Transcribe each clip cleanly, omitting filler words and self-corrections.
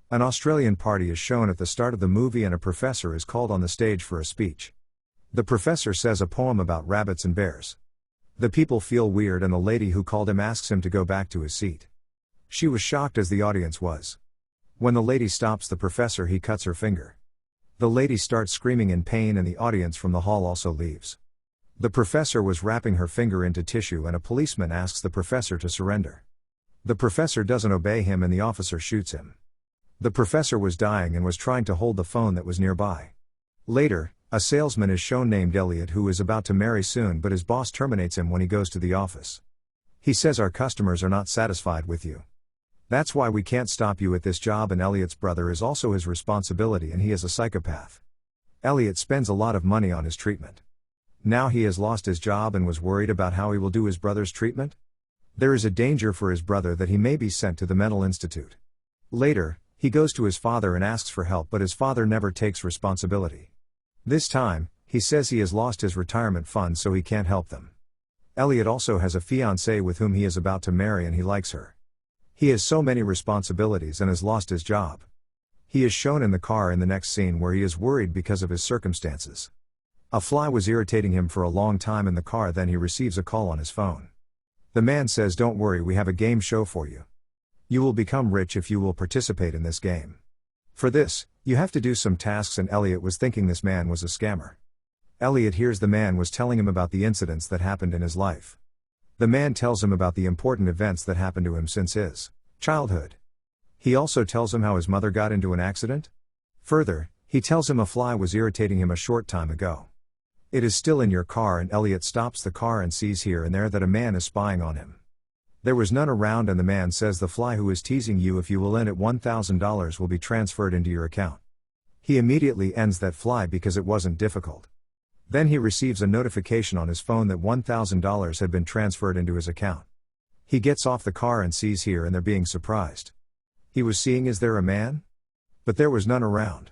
An Australian party is shown at the start of the movie and a professor is called on the stage for a speech. The professor says a poem about rabbits and bears. The people feel weird and the lady who called him asks him to go back to his seat. She was shocked as the audience was. When the lady stops the professor, he cuts her finger. The lady starts screaming in pain and the audience from the hall also leaves. The professor was wrapping her finger into tissue and a policeman asks the professor to surrender. The professor doesn't obey him and the officer shoots him. The professor was dying and was trying to hold the phone that was nearby. Later, a salesman is shown named Elliot who is about to marry soon, but his boss terminates him when he goes to the office. He says our customers are not satisfied with you. That's why we can't stop you at this job, and Elliot's brother is also his responsibility and he is a psychopath. Elliot spends a lot of money on his treatment. Now he has lost his job and was worried about how he will do his brother's treatment. There is a danger for his brother that he may be sent to the mental institute. Later, he goes to his father and asks for help, but his father never takes responsibility. This time, he says he has lost his retirement fund so he can't help them. Elliot also has a fiancée with whom he is about to marry and he likes her. He has so many responsibilities and has lost his job. He is shown in the car in the next scene where he is worried because of his circumstances. A fly was irritating him for a long time in the car, then he receives a call on his phone. The man says, "Don't worry, we have a game show for you. You will become rich if you will participate in this game. For this, you have to do some tasks," and Elliot was thinking this man was a scammer. Elliot hears the man was telling him about the incidents that happened in his life. The man tells him about the important events that happened to him since his childhood. He also tells him how his mother got into an accident. Further, he tells him a fly was irritating him a short time ago. It is still in your car, and Elliot stops the car and sees here and there that a man is spying on him. There was none around and the man says, "The fly who is teasing you, if you will end it, $1,000 will be transferred into your account." He immediately ends that fly because it wasn't difficult. Then he receives a notification on his phone that $1,000 had been transferred into his account. He gets off the car and sees here and they're being surprised. He was seeing, "Is there a man?" But there was none around.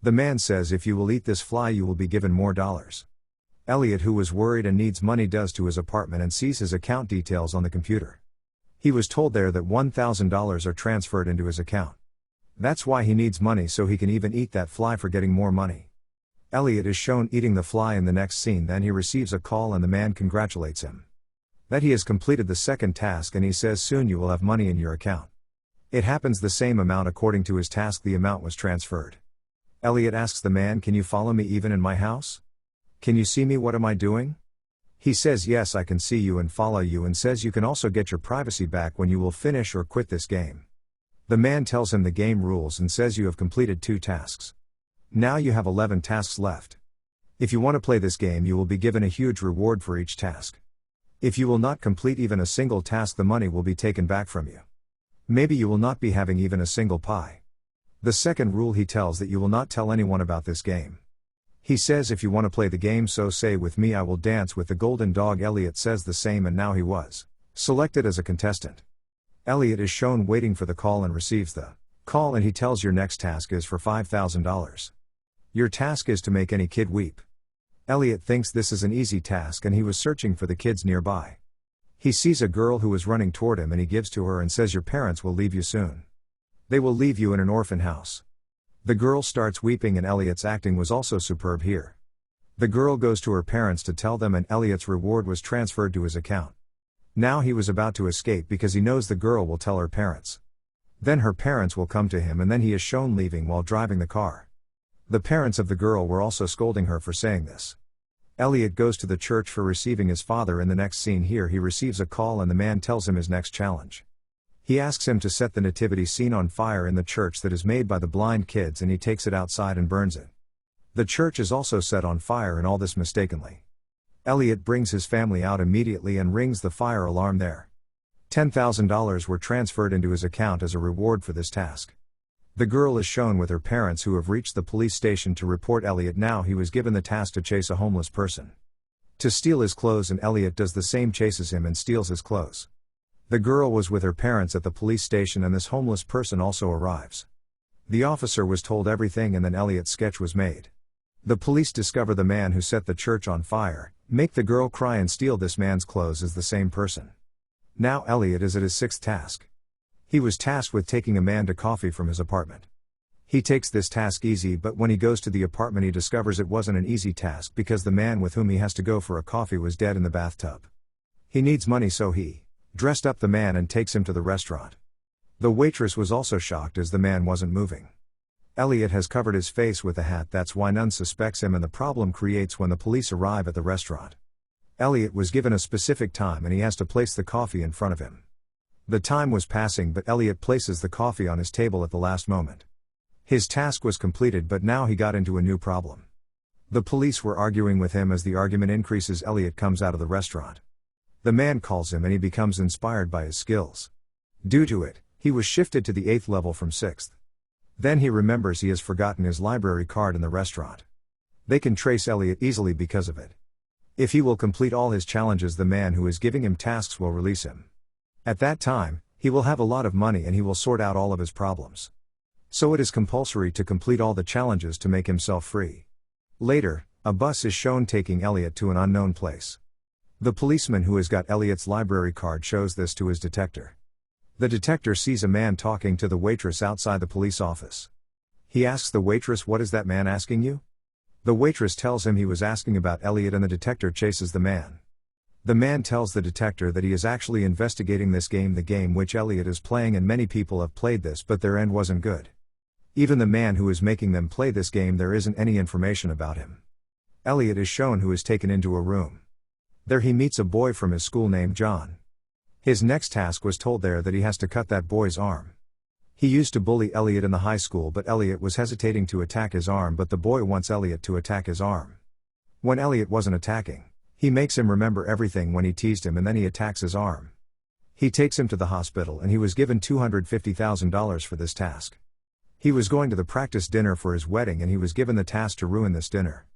The man says, "If you will eat this fly you will be given more dollars." Elliot, who was worried and needs money, does to his apartment and sees his account details on the computer. He was told there that $1,000 are transferred into his account. That's why he needs money, so he can even eat that fly for getting more money. Elliot is shown eating the fly in the next scene, then he receives a call and the man congratulates him that he has completed the second task and he says, "Soon you will have money in your account." It happens the same amount according to his task, the amount was transferred. Elliot asks the man, "Can you follow me even in my house? Can you see me? What am I doing?" He says, "Yes, I can see you and follow you," and says you can also get your privacy back when you will finish or quit this game. The man tells him the game rules and says you have completed 2 tasks. Now you have 11 tasks left. If you want to play this game you will be given a huge reward for each task. If you will not complete even a single task, the money will be taken back from you. Maybe you will not be having even a single pie. The second rule he tells that you will not tell anyone about this game. He says, "If you want to play the game, so say with me, I will dance with the golden dog." Elliot says the same and now he was selected as a contestant. Elliot is shown waiting for the call and receives the call, and he tells your next task is for $5,000. Your task is to make any kid weep. Elliot thinks this is an easy task and he was searching for the kids nearby. He sees a girl who is running toward him and he gives to her and says, "Your parents will leave you soon. They will leave you in an orphan house." The girl starts weeping and Elliot's acting was also superb here. The girl goes to her parents to tell them and Elliot's reward was transferred to his account. Now he was about to escape because he knows the girl will tell her parents. Then her parents will come to him and then he is shown leaving while driving the car. The parents of the girl were also scolding her for saying this. Elliot goes to the church for receiving his father. In the next scene here he receives a call and the man tells him his next challenge. He asks him to set the nativity scene on fire in the church that is made by the blind kids, and he takes it outside and burns it. The church is also set on fire, and all this mistakenly. Elliot brings his family out immediately and rings the fire alarm there. $10,000 were transferred into his account as a reward for this task. The girl is shown with her parents who have reached the police station to report Elliot. Now he was given the task to chase a homeless person to steal his clothes, and Elliot does the same, chases him and steals his clothes. The girl was with her parents at the police station and this homeless person also arrives. The officer was told everything and then Elliot's sketch was made. The police discover the man who set the church on fire, make the girl cry and steal this man's clothes as the same person. Now Elliot is at his 6th task. He was tasked with taking Amanda coffee from his apartment. He takes this task easy, but when he goes to the apartment he discovers it wasn't an easy task because the man with whom he has to go for a coffee was dead in the bathtub. He needs money, so he dressed up the man and takes him to the restaurant. The waitress was also shocked as the man wasn't moving. Elliot has covered his face with a hat, that's why none suspects him, and the problem creates when the police arrive at the restaurant. Elliot was given a specific time and he has to place the coffee in front of him. The time was passing, but Elliot places the coffee on his table at the last moment. His task was completed, but now he got into a new problem. The police were arguing with him. As the argument increases, Elliot comes out of the restaurant. The man calls him and he becomes inspired by his skills. Due to it, he was shifted to the 8th level from 6th. Then he remembers he has forgotten his library card in the restaurant. They can trace Elliot easily because of it. If he will complete all his challenges, the man who is giving him tasks will release him. At that time, he will have a lot of money and he will sort out all of his problems. So it is compulsory to complete all the challenges to make himself free. Later, a bus is shown taking Elliot to an unknown place. The policeman who has got Elliot's library card shows this to his detector. The detector sees a man talking to the waitress outside the police office. He asks the waitress, "What is that man asking you?" The waitress tells him he was asking about Elliot, and the detector chases the man. The man tells the detector that he is actually investigating this game, the game which Elliot is playing, and many people have played this but their end wasn't good. Even the man who is making them play this game, there isn't any information about him. Elliot is shown who is taken into a room. There he meets a boy from his school named John. His next task was told there that he has to cut that boy's arm. He used to bully Elliot in the high school, but Elliot was hesitating to attack his arm, but the boy wants Elliot to attack his arm. When Elliot wasn't attacking, he makes him remember everything when he teased him, and then he attacks his arm. He takes him to the hospital and he was given $250,000 for this task. He was going to the practice dinner for his wedding and he was given the task to ruin this dinner.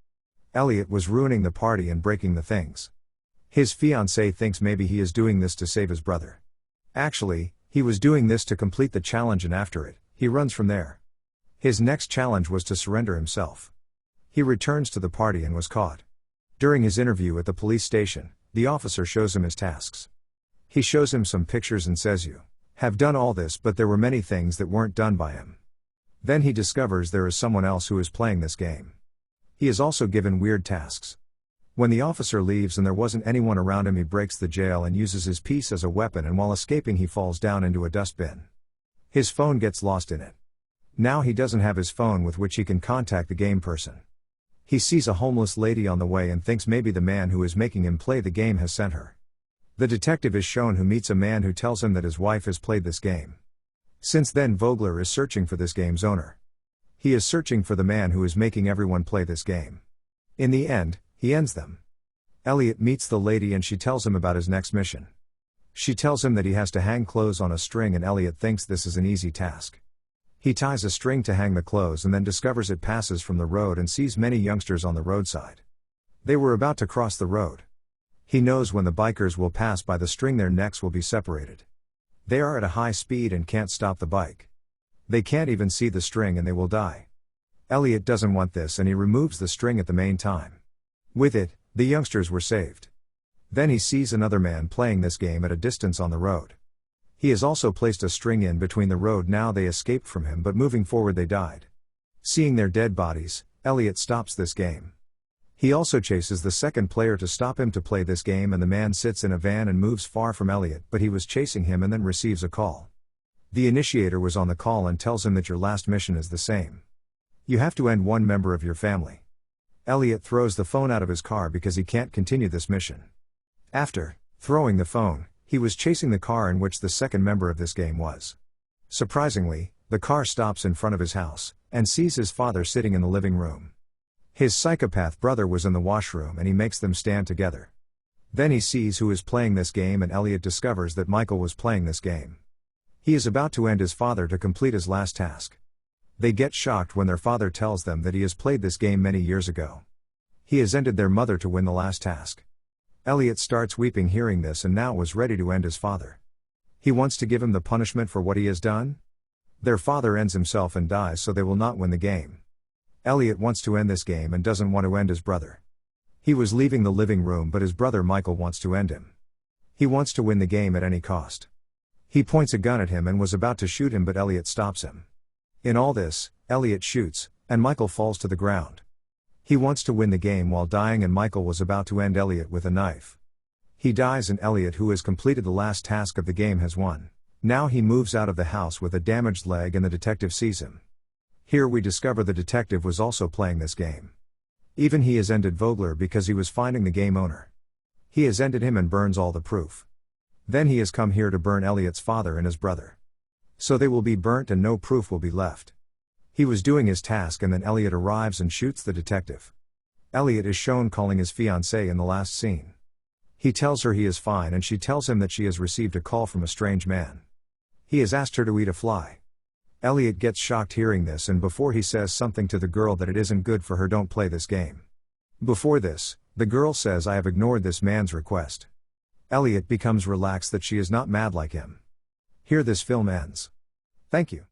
Elliot was ruining the party and breaking the things. His fiancée thinks maybe he is doing this to save his brother. Actually, he was doing this to complete the challenge, and after it, he runs from there. His next challenge was to surrender himself. He returns to the party and was caught. During his interview at the police station, the officer shows him his tasks. He shows him some pictures and says, "You have done all this," but there were many things that weren't done by him. Then he discovers there is someone else who is playing this game. He is also given weird tasks. When the officer leaves and there wasn't anyone around him, he breaks the jail and uses his piece as a weapon, and while escaping he falls down into a dustbin. His phone gets lost in it. Now he doesn't have his phone with which he can contact the game person. He sees a homeless lady on the way and thinks maybe the man who is making him play the game has sent her. The detective is shown who meets a man who tells him that his wife has played this game. Since then, Vogler is searching for this game's owner. He is searching for the man who is making everyone play this game. In the end, he ends them. Elliot meets the lady and she tells him about his next mission. She tells him that he has to hang clothes on a string, and Elliot thinks this is an easy task. He ties a string to hang the clothes and then discovers it passes from the road and sees many youngsters on the roadside. They were about to cross the road. He knows when the bikers will pass by the string their necks will be separated. They are at a high speed and can't stop the bike. They can't even see the string and they will die. Elliot doesn't want this and he removes the string at the main time. With it, the youngsters were saved. Then he sees another man playing this game at a distance on the road. He has also placed a string in between the road. Now they escaped from him, but moving forward they died. Seeing their dead bodies, Elliot stops this game. He also chases the second player to stop him to play this game, and the man sits in a van and moves far from Elliot, but he was chasing him and then receives a call. The initiator was on the call and tells him that your last mission is the same. You have to end one member of your family. Elliot throws the phone out of his car because he can't continue this mission. After throwing the phone, he was chasing the car in which the second member of this game was. Surprisingly, the car stops in front of his house, and sees his father sitting in the living room. His psychopath brother was in the washroom and he makes them stand together. Then he sees who is playing this game, and Elliot discovers that Michael was playing this game. He is about to end his father to complete his last task. They get shocked when their father tells them that he has played this game many years ago. He has ended their mother to win the last task. Elliot starts weeping hearing this and now was ready to end his father. He wants to give him the punishment for what he has done. Their father ends himself and dies, so they will not win the game. Elliot wants to end this game and doesn't want to end his brother. He was leaving the living room, but his brother Michael wants to end him. He wants to win the game at any cost. He points a gun at him and was about to shoot him, but Elliot stops him. In all this, Elliot shoots, and Michael falls to the ground. He wants to win the game while dying, and Michael was about to end Elliot with a knife. He dies, and Elliot, who has completed the last task of the game, has won. Now he moves out of the house with a damaged leg, and the detective sees him. Here we discover the detective was also playing this game. Even he has ended Vogler because he was finding the game owner. He has ended him and burns all the proof. Then he has come here to burn Elliot's father and his brother. So they will be burnt and no proof will be left. He was doing his task, and then Elliot arrives and shoots the detective. Elliot is shown calling his fiancée in the last scene. He tells her he is fine, and she tells him that she has received a call from a strange man. He has asked her to eat a fly. Elliot gets shocked hearing this, and before he says something to the girl that it isn't good for her, don't play this game. Before this, the girl says, I have ignored this man's request. Elliot becomes relaxed that she is not mad like him. Here this film ends. Thank you.